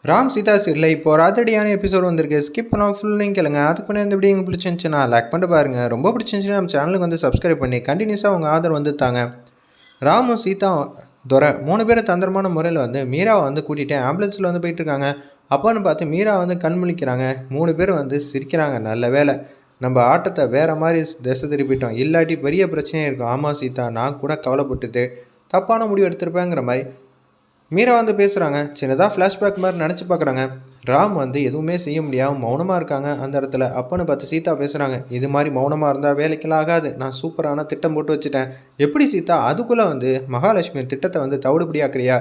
Ram Sita serial இப்போ ஒரு அதிரடியான எபிசோட் வந்திருக்கு. ஸ்கிப் பண்ணாமல் ஃபுல்லையும் கேளுங்க. அதுக்கு முன்னாடி இந்த வீடியோ உங்களுக்கு பிடிச்சிருந்துச்சுன்னா லைக் பண்ணிட்டு பாருங்க. ரொம்ப பிடிச்சிருந்துச்சுன்னா நம்ம சேனலுக்கு வந்து சப்ஸ்கிரைப் பண்ணி கண்டினியூஸாக அவங்க ஆதரவு வந்து தாங்க. ராமும் சீதா துரை 3 பேர் தந்திரமான முறையில் வந்து மீராவை வந்து கூட்டிகிட்டு ஆம்புலன்ஸில் வந்து போயிட்டுருக்காங்க. அப்போன்னு பார்த்து மீரா வந்து கண் முழிக்கிறாங்க. 3 பேர் வந்து சிரிக்கிறாங்க. நல்ல வேலை நம்ம ஆட்டத்தை வேறு மாதிரி திசை திருப்பிட்டோம், இல்லாட்டி பெரிய பிரச்சனையாக இருக்கும். ஆமாம் சீதா, நான் கூட கவலைப்பட்டுட்டு தப்பான முடிவு எடுத்திருப்பேங்கிற மாதிரி மீரா வந்து பேசுகிறாங்க. சின்னதாக ஃப்ளாஷ்பேக் மாதிரி நினச்சி பார்க்குறாங்க. ராம் வந்து எதுவுமே செய்ய முடியாமல் மௌனமாக இருக்காங்க அந்த இடத்துல. அப்போன்னு பார்த்து சீதா பேசுகிறாங்க. இது மாதிரி மௌனமாக இருந்தால் வேலைக்கெல்லாம் ஆகாது. நான் சூப்பரான திட்டம் போட்டு வச்சுட்டேன். எப்படி சீதா, அதுக்குள்ளே வந்து மகாலட்சுமி திட்டத்தை வந்து தவிடுபடியாக்குறியா?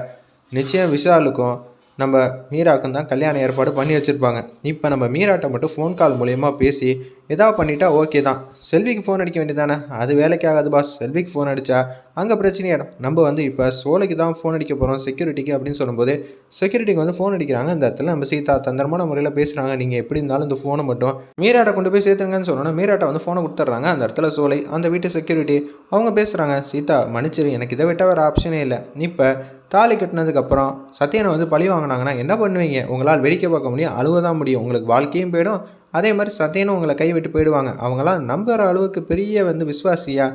நிச்சயம் விஷாலுக்கும் நம்ம மீராவுக்கும் தான் கல்யாணம் ஏற்பாடு பண்ணி வச்சுருப்பாங்க. இப்போ நம்ம மீராட்ட மட்டும் ஃபோன் கால் மூலயமா பேசி ஏதாவது பண்ணிட்டா ஓகே தான். செல்விக்கு ஃபோன் அடிக்க வேண்டியதானே? அது வேலைக்கு ஆகாது பாஸ். செல்விக்கு ஃபோன் அடித்தா அங்கே பிரச்சனையாயிடும். நம்ம வந்து இப்போ சோலைக்கு தான் ஃபோன் அடிக்க போகிறோம், செக்யூரிட்டிக்கு அப்படின்னு சொல்லும்போது செக்யூரிட்டிக்கு வந்து ஃபோன் அடிக்கிறாங்க. அந்த இடத்துல நம்ம சீதா தந்திரமான முறையில் பேசுகிறாங்க. நீங்கள் எப்படி இருந்தாலும் இந்த ஃபோனை மட்டும் மீராட்ட கொண்டு போய் சேர்த்துங்கன்னு சொன்னோன்னா மீராட்ட வந்து ஃபோனை கொடுத்துட்றாங்க. அந்த இடத்துல சோலை அந்த வீட்டு செக்யூரிட்டி அவங்க பேசுகிறாங்க. சீதா மன்னிச்சிரு, எனக்கு இதை விட்டால் வேறு ஆப்ஷனே இல்லை. இப்போ தாலி கட்டினதுக்கப்புறம் சத்யனை வந்து பழி வாங்கினாங்கன்னா என்ன பண்ணுவீங்க? உங்களால் வேடிக்கை பார்க்க முடியும், அழுவ தான் முடியும். உங்களுக்கு வாழ்க்கையும் போயிடும். அதே மாதிரி சத்யனும் உங்களை கைவிட்டு போயிடுவாங்க. அவங்களாம் நம்புகிற அளவுக்கு பெரிய வந்து விஸ்வாசியா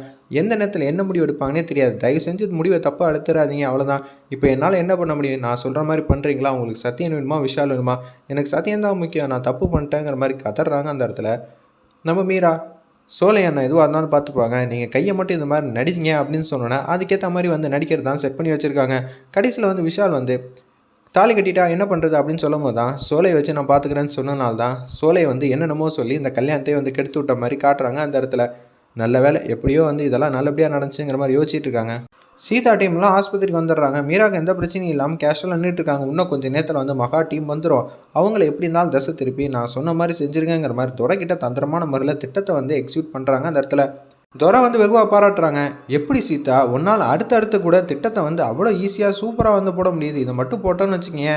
எந்த நேரத்தில் என்ன முடிவு எடுப்பாங்கன்னே தெரியாது. தயவு செஞ்சு முடிவை தப்பாக எடுத்துடாதீங்க, அவ்வளோதான். இப்போ என்னால் என்ன பண்ண முடியும்? நான் சொல்கிற மாதிரி பண்ணுறீங்களா? உங்களுக்கு சத்யன் வேணுமா விஷால் வேணுமா? எனக்கு சத்யன் தான் முக்கியம். நான் தப்பு பண்ணிட்டேங்கிற மாதிரி கதறாங்க அந்த இடத்துல நம்ம மீரா. சோலை அண்ணா எதுவாக இருந்தாலும் பார்த்துப்பாங்க, நீங்கள் கையை மட்டும் இந்த மாதிரி நடிச்சிங்க அப்படின்னு சொன்னோன்னா அதுக்கேற்ற மாதிரி வந்து நடிக்கிறது தான் செட் பண்ணி வச்சுருக்காங்க. கடைசியில் வந்து விஷால் வந்து தாலி கட்டிட்டா என்ன பண்ணுறது அப்படின்னு சொல்லும் போது தான் சோலையை வச்சு நான் பார்த்துக்கிறேன்னு சொன்னனால தான் சோலையை வந்து என்னென்னமோ சொல்லி இந்த கல்யாணத்தையே வந்து கெடுத்து விட்ட மாதிரி காட்டுறாங்க அந்த இடத்துல. நல்ல வேலை எப்படியோ வந்து இதெல்லாம் நல்லபடியாக நடந்துச்சுங்கிற மாதிரி யோசிச்சுட்டு இருக்காங்க. சீதா டீம்லாம் ஆஸ்பத்திரிக்கு வந்துடுறாங்க. மீராவுக்கு எந்த பிரச்சனையும் இல்லாமல் கேஷுவலாக நின்றுட்டு இருக்காங்க. இன்னும் கொஞ்சம் நேரத்தில் வந்து மகா டீம் வந்துடும். அவங்கள எப்படி இருந்தாலும் தசை திருப்பி நான் சொன்ன மாதிரி செஞ்சுருங்கிற மாதிரி துறைக்கிட்ட தந்திரமான முறையில் திட்டத்தை வந்து எக்ஸிக்யூட் பண்ணுறாங்க அந்த இடத்துல. துரை வந்து வெகுவாக பாராட்டுறாங்க. எப்படி சீதா, ஒன்றால் அடுத்தடுத்து கூட திட்டத்தை வந்து அவ்வளோ ஈஸியாக சூப்பராக வந்து போட முடியுது. இதை மட்டும் போட்டோன்னு வச்சுக்கிங்க,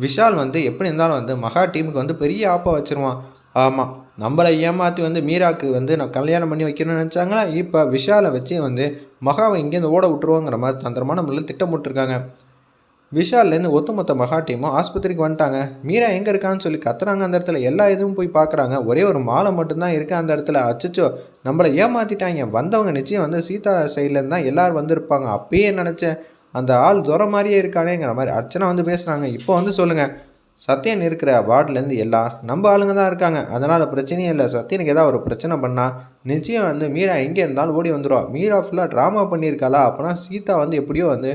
விஷால் வந்து எப்படி இருந்தாலும் வந்து மகா டீமுக்கு வந்து பெரிய ஆப்பை வச்சுருவான். ஆமாம், நம்மளை ஏமாற்றி வந்து மீராவுக்கு வந்து நான் கல்யாணம் பண்ணி வைக்கணும்னு நினச்சாங்களா, இப்போ விஷாலை வச்சு வந்து மகாவை இங்கேருந்து ஓட விட்டுருவோங்கிற மாதிரி தந்திரமான முறையில் திட்டம் போட்டிருக்காங்க. விஷால்லேருந்து ஒட்டுமொத்த மகா டீமும் ஆஸ்பத்திரிக்கு வந்துட்டாங்க. மீரா எங்கே இருக்கான்னு சொல்லி கத்துறாங்க அந்த இடத்துல. எல்லா இதுவும் போய் பார்க்குறாங்க. ஒரே ஒரு மாலை மட்டும்தான் இருக்குது அந்த இடத்துல. அச்சச்சோ, நம்மளை ஏமாற்றிட்டாங்க. வந்தவங்க நிச்சயம் வந்து சீதா சைட்லேருந்து தான் எல்லோரும் வந்திருப்பாங்க. அப்பயே நினச்சேன், அந்த ஆள் துறை மாதிரியே இருக்கானேங்கிற மாதிரி அர்ச்சனா வந்து பேசுகிறாங்க. இப்போ வந்து சொல்லுங்கள், சத்யன் இருக்கிற வார்டுலேருந்து எல்லாம் நம்ம ஆளுங்க தான் இருக்காங்க. அதனால் பிரச்சனையே இல்லை. சத்யனுக்கு ஏதாவது ஒரு பிரச்சனை பண்ணால் நிச்சயம் வந்து மீரா எங்கே இருந்தாலும் ஓடி வந்துடுவா. மீரா ஃபுல்லாக ட்ராமா பண்ணியிருக்காளா? அப்போனா சீதா வந்து எப்படியோ வந்து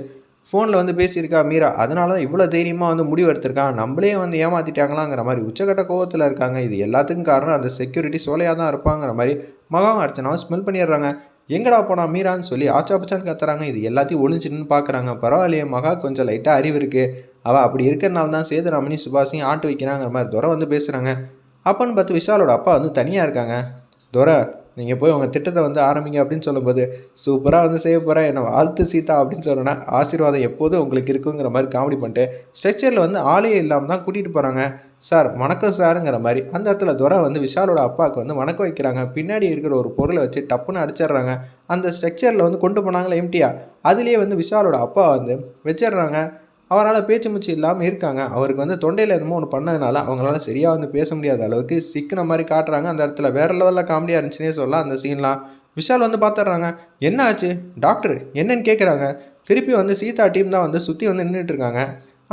ஃபோனில் வந்து பேசியிருக்கா மீரா. அதனால தான் இவ்வளோ தைரியமாக வந்து முடிவு எடுத்திருக்கான். நம்மளே வந்து ஏமாற்றிட்டாங்களாங்கிற மாதிரி உச்சக்கட்ட கோவத்தில் இருக்காங்க. இது எல்லாத்துக்கும் காரணம் அந்த செக்யூரிட்டி சோலையாக தான் இருப்பாங்கிற மாதிரி மகாவும் அர்ச்சனாவும் ஸ்மெல் பண்ணிடுறாங்க. எங்கடா போனா மீரான்னு சொல்லி ஆச்சாபச்சான்னு கத்துறாங்க. இது எல்லாத்தையும் ஒழிஞ்சிட்டுன்னு பார்க்குறாங்க. பரவாயில்லையே, மகா கொஞ்சம் லைட்டாக அறிவு இருக்குது. அவள் அப்படி இருக்கிறனால தான் சேதுராமணி சுபாஷையும் ஆட்டு வைக்கிறாங்கிற மாதிரி துரை வந்து பேசுகிறாங்க. அப்போன்னு பார்த்து விஷாலோட அப்பா வந்து தனியாக இருக்காங்க. துரை, நீங்கள் போய் உங்கள் திட்டத்தை வந்து ஆரம்பிங்க அப்படின்னு சொல்லும்போது சூப்பராக வந்து செய்ய போகிறேன், என்னை வாழ்த்து சீதா அப்படின்னு சொன்னோன்னா ஆசீர்வாதம் எப்போதும் உங்களுக்கு இருக்குங்கிற மாதிரி காமெடி பண்ணிட்டு ஸ்ட்ரெச்சரில் வந்து ஆளே இல்லாமல் தான் கூட்டிகிட்டு போகிறாங்க. சார் வணக்கம் சாருங்கிற மாதிரி அந்த இடத்துல துரை வந்து விஷாலோட அப்பாவுக்கு வந்து வணக்கம் வைக்கிறாங்க. பின்னாடி இருக்கிற ஒரு பொருளை வச்சு டப்புன்னு அடிச்சிடுறாங்க. அந்த ஸ்ட்ரக்சரில் வந்து கொண்டு போனாங்களே எம்டியா, அதுலேயே வந்து விஷாலோட அப்பா வந்து வச்சிடுறாங்க. அவரால் பேச்சு மூச்சு இல்லாமல் இருக்காங்க. அவருக்கு வந்து தொண்டையில் என்னமோ ஒன்று பண்ணதுனால அவங்களால சரியாக வந்து பேச முடியாத அளவுக்கு சிக்கின மாதிரி காட்டுறாங்க அந்த இடத்துல. வேறு லெவலில் காமெடியாக இருந்துச்சுன்னே சொல்லலாம் அந்த சீன்லாம். விஷால் வந்து பார்த்துட்றாங்க. என்ன ஆச்சு டாக்டர் என்னன்னு கேட்குறாங்க. திருப்பி வந்து சீதா டீம் தான் வந்து சுற்றி வந்து நின்றுட்டுருக்காங்க.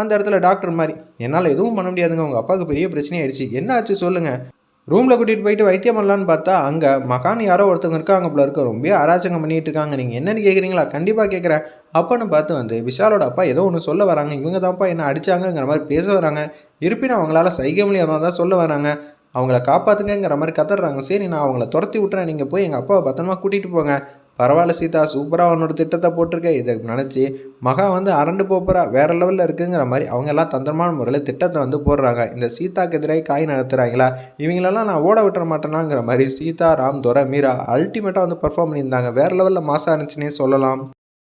அந்த இடத்துல டாக்டர் மாதிரி, என்னால் எதுவும் பண்ண முடியாதுங்க, உங்கள் அப்பாவுக்கு பெரிய பிரச்சனையாயிடுச்சு, என்ன ஆச்சு சொல்லுங்கள். ரூமில் கூட்டிகிட்டு போயிட்டு வைத்தியம் பண்ணலான்னு பார்த்தா அங்கே மகான் யாரோ ஒருத்தவங்க இருக்காங்க போல இருக்க, ரொம்ப அராஜகம் பண்ணிகிட்டு இருக்காங்க. நீங்கள் என்னென்னு கேட்குறீங்களா? கண்டிப்பாக கேட்குறேன். அப்போன்னு பார்த்து வந்து விஷாலோட அப்பா ஏதோ ஒன்று சொல்ல வராங்க. இவங்க தான்ப்பா என்ன அடித்தாங்கங்கிற மாதிரி பேச வராங்க. இருப்பினும் அவங்களால சைகை மொழியாக தான் சொல்ல வராங்க. அவங்கள காப்பாற்றுங்கிற மாதிரி கத்துறாங்க. சரி, நான் அவங்கள துரத்தி விட்றேன், நீங்கள் போய் எங்கள் அப்பாவை பத்திரமா கூட்டிகிட்டு போங்க. பரவாயில்ல சீதா, சூப்பராக அவனோட திட்டத்தை போட்டிருக்கேன். இதை நினச்சி மகா வந்து அரண்டு போகிறா, வேறு லெவலில் இருக்குங்கிற மாதிரி அவங்க எல்லாம் தந்திரமான முறையில் திட்டத்தை வந்து போடுறாங்க. இந்த சீதாக்கு எதிராக காய் நடத்துகிறாங்களா, இவங்களெல்லாம் நான் ஓட விட்டுற மாட்டேனாங்கிற மாதிரி சீதா, ராம், துரை, மீரா அல்டிமேட்டாக வந்து பர்ஃபார்ம் பண்ணியிருந்தாங்க. வேறு லெவலில் மாசாக இருந்துச்சுன்னே சொல்லலாம்.